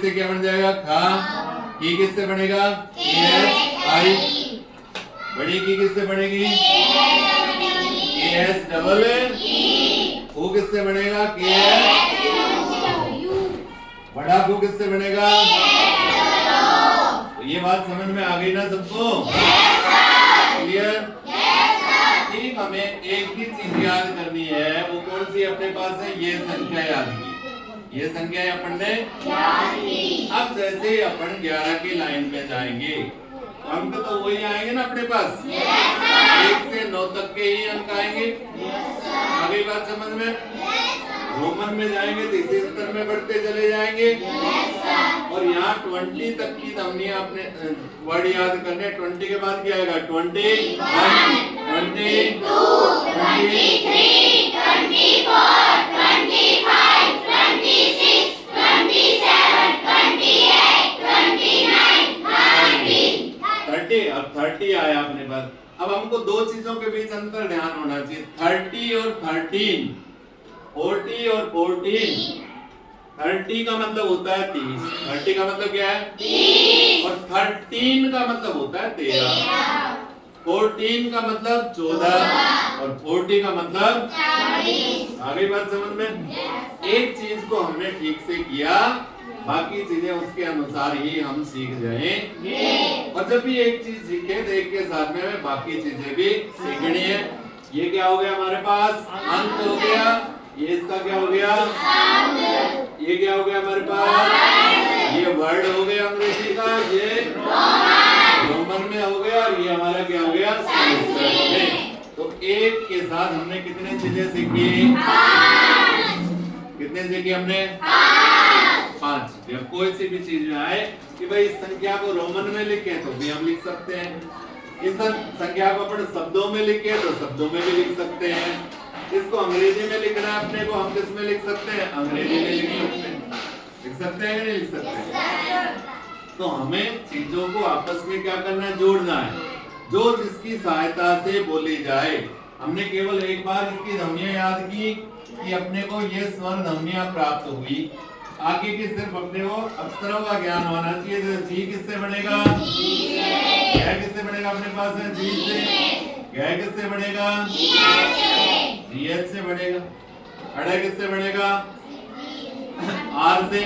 से क्या बन जाएगा खा। की किससे बनेगा KHI। बड़ी की किससे बनेगी KS डबल। ऊ किससे बनेगा KH। बड़ा को किससे बनेगा। तो ये बात समझ में आ गई ना सबको। क्लियर। ठीक, हमें एक ही चीज याद करनी है, वो कौन सी अपने पास है, ये संख्या याद की। ये संख्या अपन ने याद की। अब जैसे ही अपन 11 की लाइन पे जाएंगे अंक तो वही आएंगे ना अपने पास। 1 से 9 तक के ही अंक आएंगे। अगली बात समझ में। रोमन में जाएंगे तो इसी स्तर में बढ़ते चले जाएंगे। और यहाँ 20 तक की ध्वनियां अपने वर्ड याद करने। 20 के बाद क्या आएगा 21, 22, 23, 24, 25, 26, 27, 28, 29, 30। अब 30 आया अपने पास। अब हमको दो चीजों के बीच अंतर ध्यान होना चाहिए, 30 और 13, 40 और 14। 30 का मतलब होता है 30। 30 का मतलब क्या है 30। और 13 का मतलब होता है 13। 14 का मतलब 14 और 40 का मतलब 40। आगे बात समझ में। एक चीज को हमने ठीक से किया, बाकी चीजें उसके अनुसार ही हम सीख जाएंगे। और जब भी एक चीज सीखे तो एक के साथ में हमें बाकी चीजें भी सीखनी है। ये क्या हो गया हमारे पास अंक हो गया। ये इसका क्या हो गया ये क्या हो गया हमारे पास, ये वर्ड हो गया अंग्रेजी का, ये रोमन में हो गया, और ये हमारा क्या हो गया संस्कृत में। तो एक के साथ हमने कितने चीजें सीखी, कितने सीखी हमने 5। जब कोई सी भी चीज में आए कि भाई इस संख्या को रोमन में लिखे तो भी हम लिख सकते हैं, इस संख्या को अपन शब्दों में लिखे तो शब्दों में भी लिख सकते हैं, इसको अंग्रेजी में लिखना है अपने को, हम किस में लिख सकते हैं अंग्रेजी में लिख सकते हैं। लिख सकते हैं कि नहीं लिख सकते। तो हमें चीजों को आपस में क्या करना है जोड़ना है, जो जिसकी सहायता से बोली जाए। हमने केवल एक बार इसकी ध्वनियां याद की कि अपने को ये स्वर ध्वनियां प्राप्त हुई। आगे की सिर्फ अपने को अक्षरों का ज्ञान होना चाहिए। तो जी किससे बनेगा क्या किससे बनेगा अपने पास है जी से, क्या किससे बनेगा GH से बनेगा। अड़ा किससे बनेगा R से,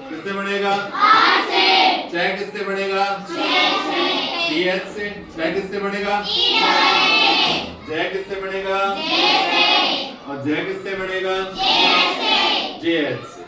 किससे बनेगा R से। च किससे बनेगा CH से, च किससे बनेगा ज किससे बनेगा और ज किससे बनेगा JH से।